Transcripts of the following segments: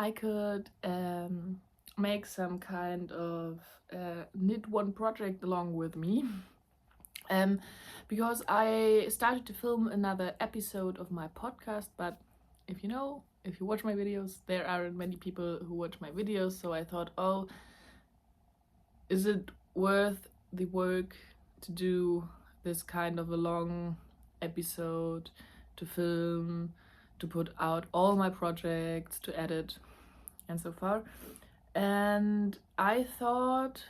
I could make some kind of knit one project along with me. Because I started to film another episode of my podcast, but if you watch my videos, there aren't many people who watch my videos, so I thought, oh, is it worth the work to do this kind of a long episode, to film, to put out all my projects, to edit, and so far. And I thought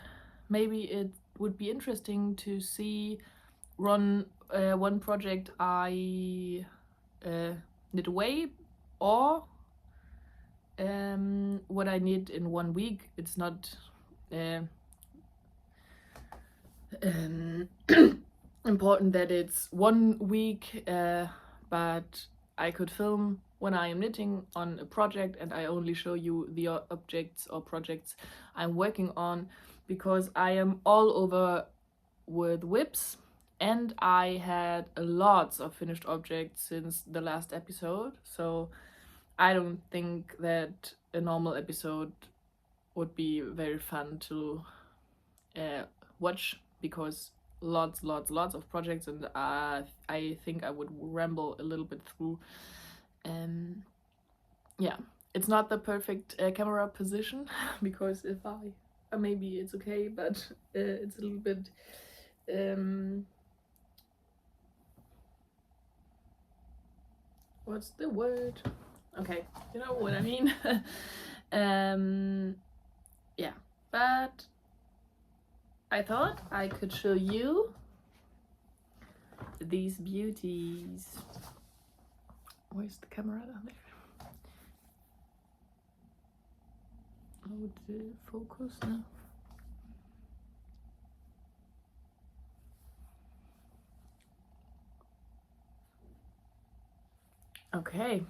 maybe it would be interesting to see one project I knit away, or what I knit in 1 week. It's not important that it's 1 week, but I could film when I am knitting on a project, and I only show you the objects or projects I'm working on, because I am all over with whips, and I had lots of finished objects since the last episode, so I don't think that a normal episode would be very fun to watch, because lots of projects, and I think I would ramble a little bit through. Yeah, it's not the perfect camera position because if I maybe it's okay, but it's a little bit what's the word? Okay, you know what I mean. Yeah, but I thought I could show you these beauties. Where's the camera down there? Oh, did it focus now? Okay.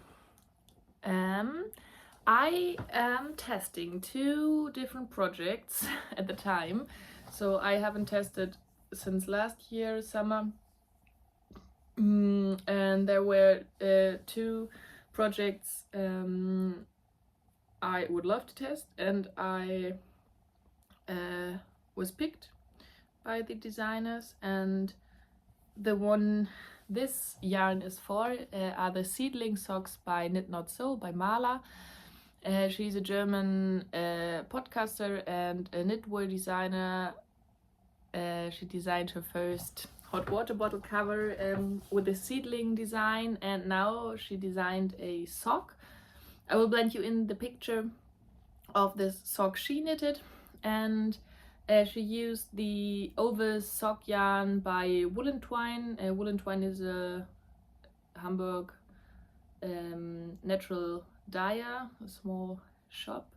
I am testing 2 different projects at the time. So I haven't tested since last year, summer. And there were 2 projects I would love to test, and I was picked by the designers, and the one this yarn is for are the seedling socks by Knit Not Sew by Marla. She's a German podcaster and a knitwear designer. She designed her first hot water bottle cover with a seedling design, and now she designed a sock. I will blend you in the picture of this sock she knitted, and she used the Ovis sock yarn by Woolen Twine. Woolen Twine is a Hamburg natural dyer, a small shop,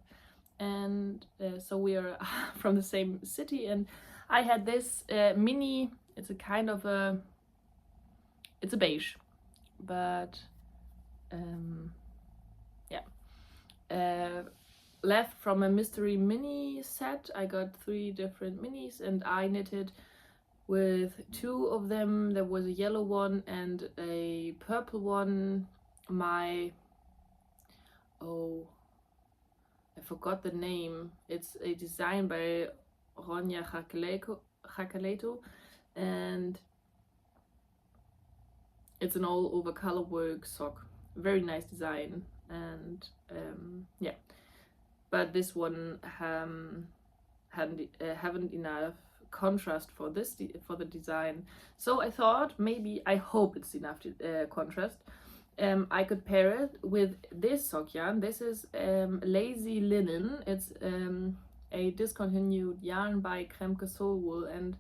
and so we are from the same city. And I had this mini, it's a kind of a, it's a beige, but left from a mystery mini set. I got 3 different minis, and I knitted with 2 of them. There was a yellow one and a purple one. I forgot the name. It's a design by Ronja Jacaleto, and it's an all over colorwork sock. Very nice design, and yeah, but this one haven't enough contrast for this for the design. So I thought, maybe, I hope it's enough contrast. I could pair it with this sock yarn. This is Lazy Linen. It's a discontinued yarn by Kremke Soul Wool, and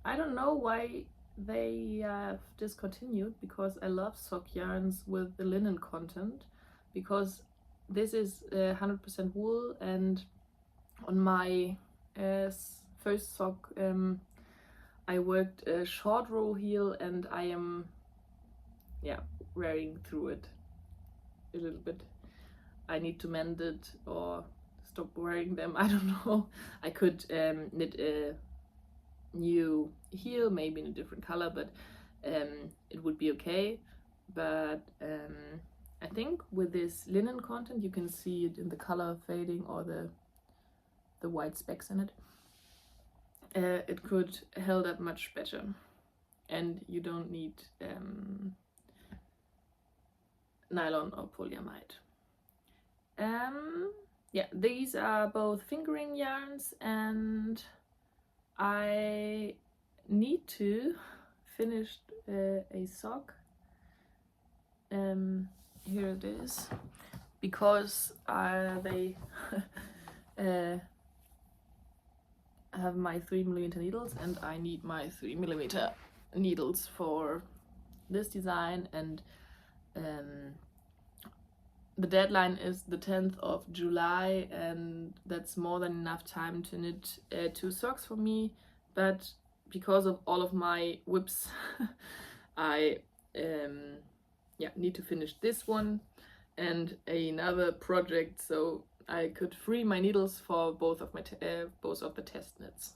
I don't know why they have discontinued, because I love sock yarns with the linen content, because this is 100% wool, and on my first sock I worked a short row heel, and I am wearing through it a little bit. I need to mend it or stop wearing them, I don't know. I could knit a new heel, maybe in a different color, but it would be okay. But I think with this linen content you can see it in the color fading or the white specks in it. It could held up much better, and you don't need nylon or polyamide. Yeah, these are both fingering yarns, and I need to finish a sock. Here it is, because they have my 3mm needles, and I need my 3mm needles for this design, and the deadline is the 10th of July, and that's more than enough time to knit 2 socks for me. But because of all of my whips, I need to finish this one and another project, so I could free my needles for both of the test knits.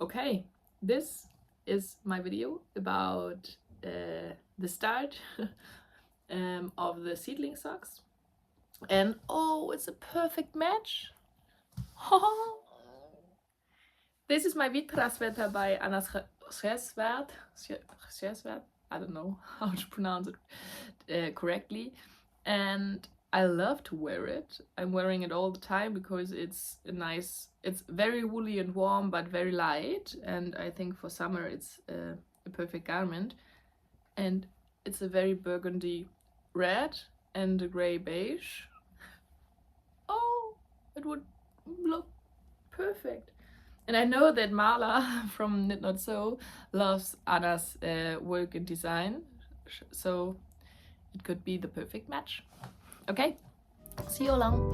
Okay, this is my video about the start of the seedling socks. And oh, it's a perfect match. This is my Vitraswetter by Anna Scheswert. I don't know how to pronounce it correctly. And I love to wear it. I'm wearing it all the time because it's very woolly and warm, but very light. And I think for summer it's a perfect garment. And it's a very burgundy red and a grey beige. Oh, it would look perfect. And I know that Marla from Knit Not Sew loves Anna's work and design, so it could be the perfect match. Okay, see you along.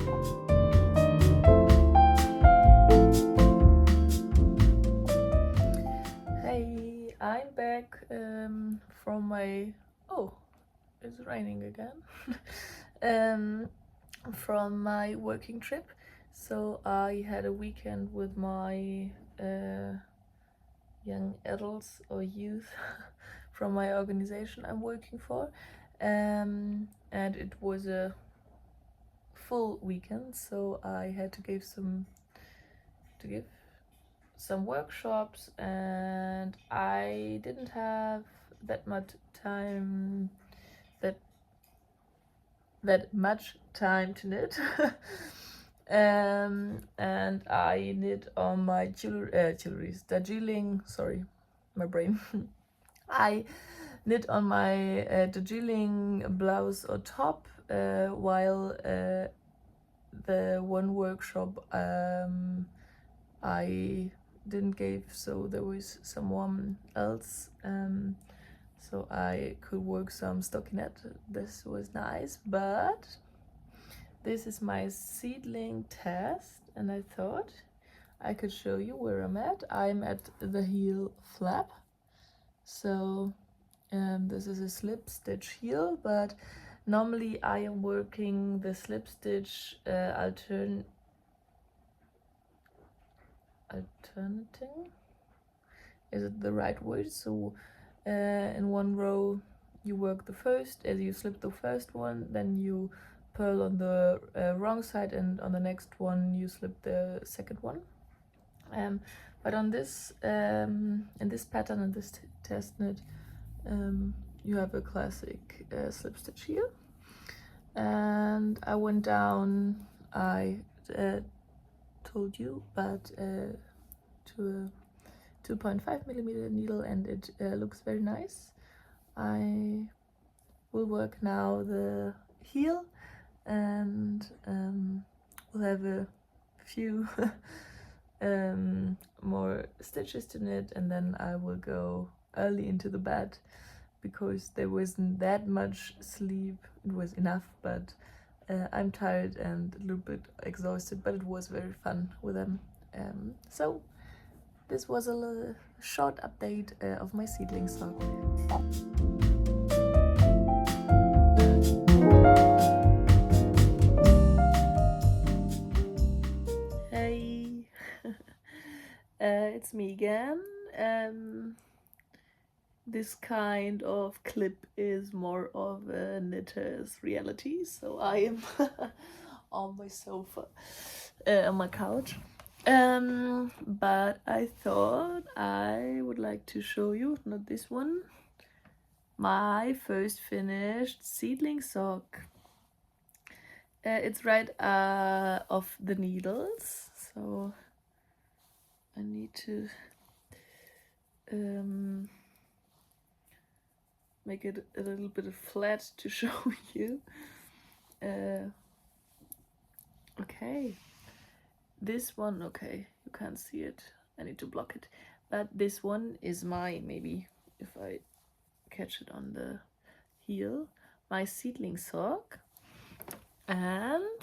Hey, I'm back from my... Oh, it's raining again. From my working trip. So I had a weekend with my young adults or youth from my organization I'm working for, and it was a full weekend, so I had to give some workshops, and I didn't have that much time to knit. And I knit on my Darjeeling, sorry, my brain. I knit on my Darjeeling blouse or top, while the one workshop I didn't give, so there was someone else, so I could work some stockinette. This was nice, but this is my seedling test, and I thought I could show you where I'm at. I'm at the heel flap, so this is a slip stitch heel, but normally I am working the slip stitch alternating. Is it the right word? So in one row you work the first, as you slip the first one, then you purl on the wrong side, and on the next one you slip the second one. But on this in this pattern, in this test knit, you have a classic slip stitch here, and I went down, I told you, but to a 2.5mm needle, and it looks very nice. I will work now the heel, and we'll have a few more stitches to knit, and then I will go early into the bed because there wasn't that much sleep. It was enough, but I'm tired and a little bit exhausted, but it was very fun with them. So this was a little short update of my seedling sock. Hey, it's me again. this kind of clip is more of a knitter's reality. So I am on my sofa, on my couch. But I thought I would like to show you, not this one, my first finished seedling sock. It's right off the needles, so I need to make it a little bit flat to show you. Okay, this one, okay, you can't see it, I need to block it, but this one is my, maybe if I catch it on the heel, my seedling sock. And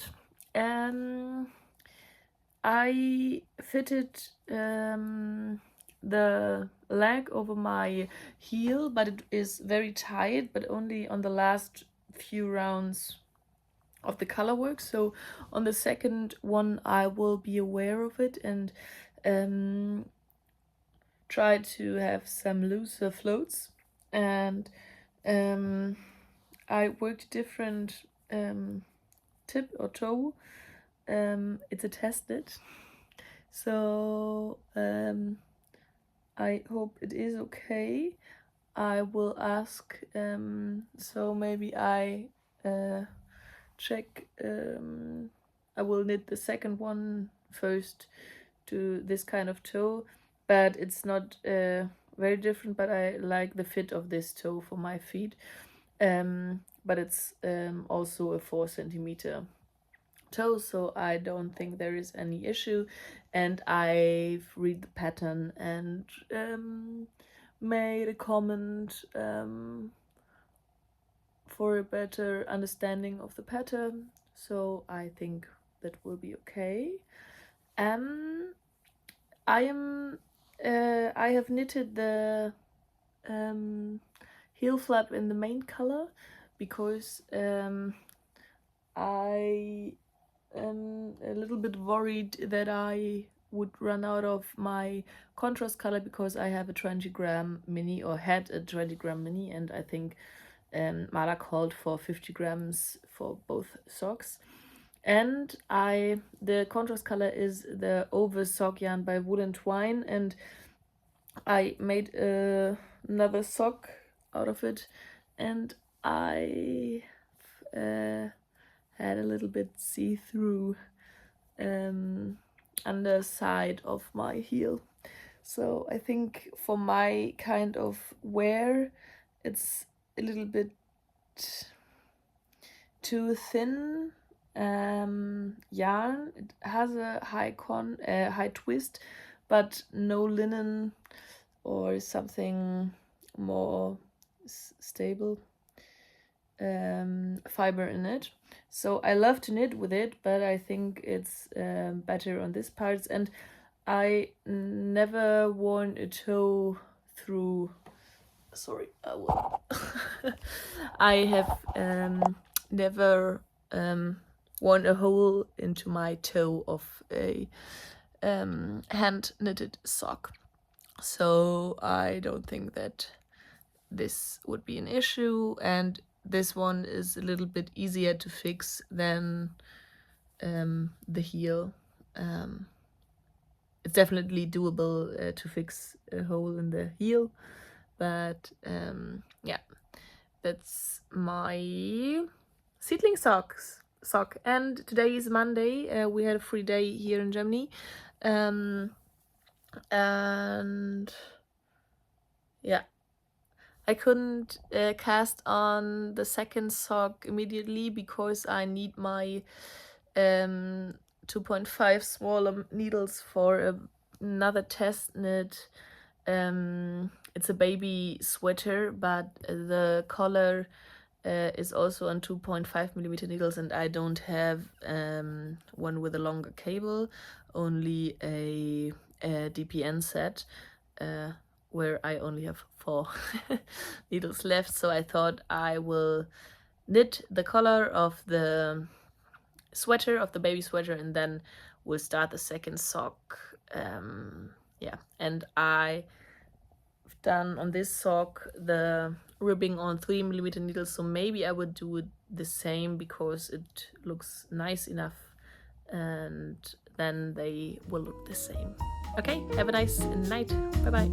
I fitted the leg over my heel, but it is very tight, but only on the last few rounds of the color work. So on the second one I will be aware of it and try to have some looser floats. And I worked different tip or toe. It's a testknit, so I hope it is okay. I will ask, so maybe I check, I will knit the second one first to this kind of toe, but it's not very different, but I like the fit of this toe for my feet. But it's also a 4 centimeter toe, so I don't think there is any issue. And I've read the pattern and made a comment for a better understanding of the pattern, so I think that will be okay. I have knitted the heel flap in the main color because I am a little bit worried that I would run out of my contrast color because I have a 20-gram mini, or had a 20-gram mini, and I think Mala called for 50 grams for both socks. And the contrast color is the Over sock yarn by Wool and Twine, and I made another sock out of it, and I had a little bit see-through underside of my heel. So I think for my kind of wear, it's a little bit too thin yarn. It has a high twist, but no linen or something more stable fiber in it. So I love to knit with it, but I think it's better on this parts. And I never worn a toe through, sorry, I will I have never worn a hole into my toe of a hand knitted sock, so I don't think that this would be an issue. And this one is a little bit easier to fix than the heel. It's definitely doable to fix a hole in the heel, but yeah, that's my seedling sock. And today is Monday. We had a free day here in Germany, and yeah, I couldn't cast on the second sock immediately because I need my 2.5 smaller needles for another test knit. It's a baby sweater, but the collar is also on 2.5 millimeter needles, and I don't have one with a longer cable, only a DPN set where I only have 4 needles left. So I thought I will knit the collar of the sweater, of the baby sweater, and then we'll start the second sock. Yeah, and I done on this sock the ribbing on 3mm needles, so maybe I would do it the same because it looks nice enough and then they will look the same. Okay, have a nice night. Bye bye.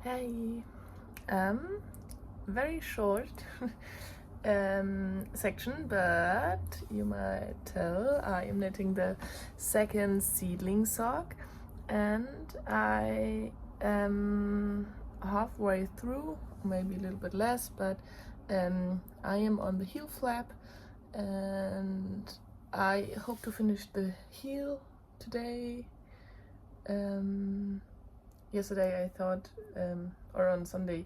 Hey, very short section, but you might tell I am knitting the second seedling sock, and I am halfway through, maybe a little bit less, but I am on the heel flap, and I hope to finish the heel today. Yesterday I thought, or on Sunday,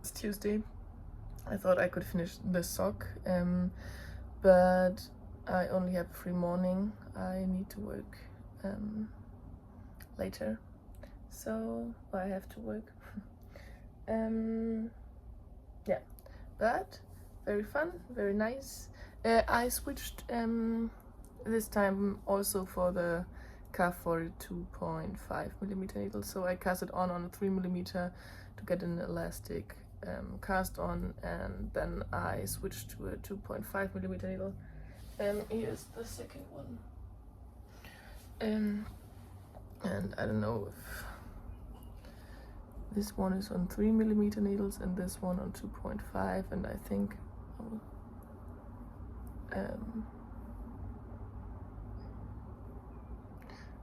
it's Tuesday, I thought I could finish the sock, but I only have a free morning. I need to work later, so I have to work. Yeah, but very fun, very nice. I switched this time also for the cuff for a 2.5mm needle, so I cast it on a 3mm to get an elastic cast on, and then I switched to a 2.5mm needle. Here's the second one, and I don't know if this one is on 3mm needles and this one on 2.5, and I think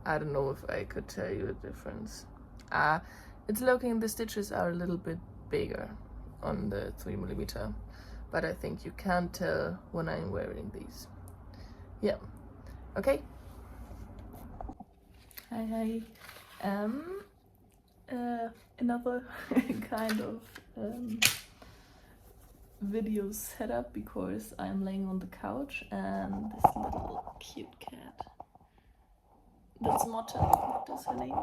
I don't know if I could tell you a difference. It's looking, the stitches are a little bit bigger on the 3mm, but I think you can't tell when I'm wearing these. Yeah, okay. Hi. Another kind of video setup, because I'm laying on the couch and this little cute cat, that's Motta, that's her name,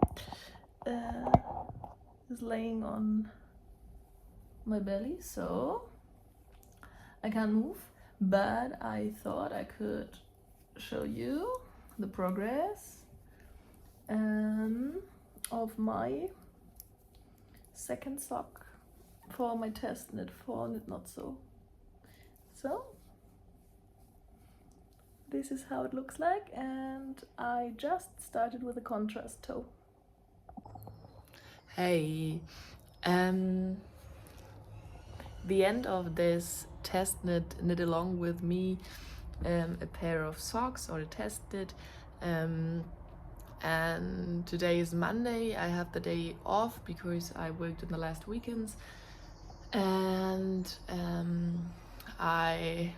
is laying on my belly, so I can't move, but I thought I could show you the progress of my second sock for my test knit for Knit Not So. So this is how it looks like, and I just started with a contrast toe. Hey, the end of this test knit along with me a pair of socks, or a test knit, and today is Monday. I have the day off because I worked in the last weekends, and I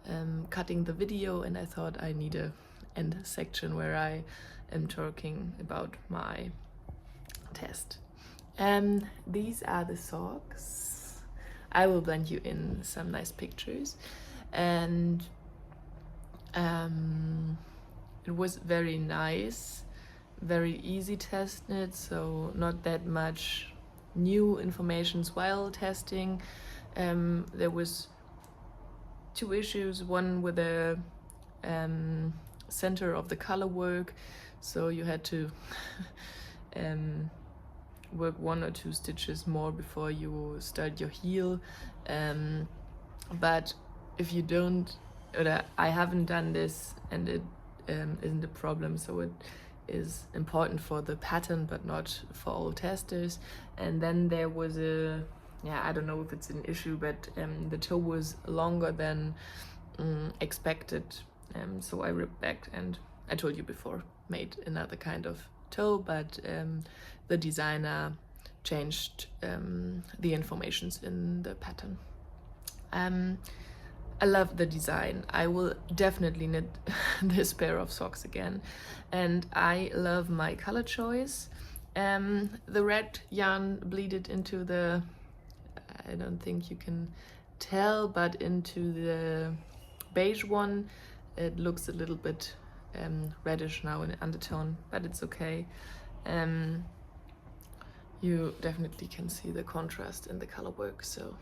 am cutting the video, and I thought I need a end section where I am talking about my test. These are the socks. I will blend you in some nice pictures, and it was very nice, very easy test knit, so not that much new informations while testing. There was two issues, one with the center of the color work, so you had to work 1 or 2 stitches more before you start your heel, but if you don't, or I haven't done this, and it isn't a problem, so it is important for the pattern but not for all testers. And then there was a, yeah, I don't know if it's an issue, but the toe was longer than expected, so I ripped back, and I told you before, made another kind of toe, but the designer changed the informations in the pattern. I love the design. I will definitely knit this pair of socks again, and I love my color choice. The red yarn bleeded into the, I don't think you can tell, but into the beige one. It looks a little bit reddish now in undertone, but it's okay. you definitely can see the contrast in the color work, so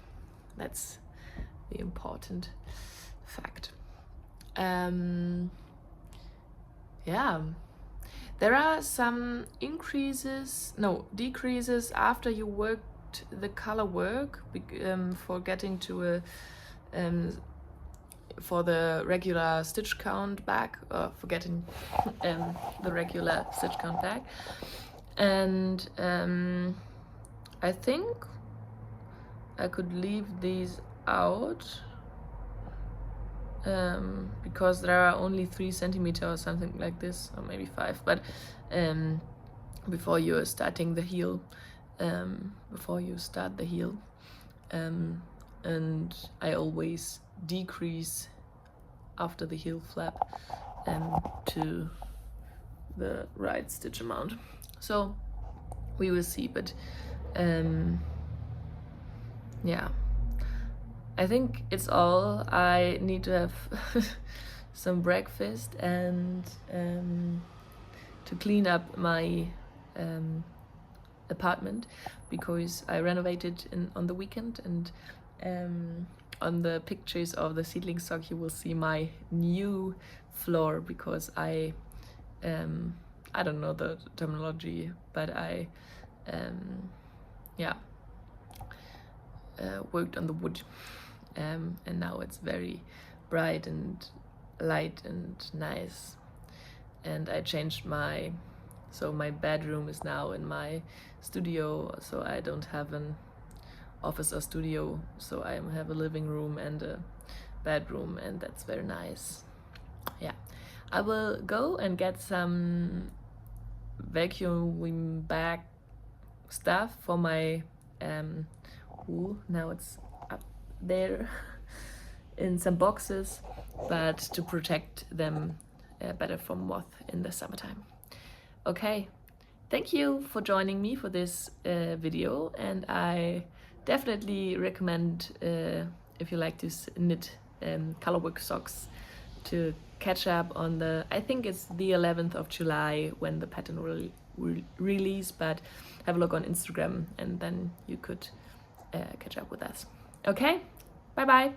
that's the important fact. Yeah, there are some decreases after you worked the color work for getting to a for the regular stitch count back, or for getting the regular stitch count back. And I think I could leave these out because there are only 3 centimeters or something like this, or maybe 5, but before you're starting the heel, before you start the heel, and I always decrease after the heel flap to the right stitch amount. So we will see, but yeah, I think it's all. I need to have some breakfast and to clean up my apartment, because I renovated on the weekend, and on the pictures of the seedling sock you will see my new floor, because I don't know the terminology, but I worked on the wood, and now it's very bright and light and nice. And I changed my bedroom is now in my studio, so I don't have an office or studio, so I have a living room and a bedroom, and that's very nice. Yeah, I will go and get some vacuum bag stuff for my wool. Now it's up there in some boxes, but to protect them better from moth in the summertime. Okay, thank you for joining me for this video, and I definitely recommend, if you like to knit colorwork socks, to catch up on I think it's the 11th of July when the pattern will release, but have a look on Instagram and then you could catch up with us. Okay, bye bye.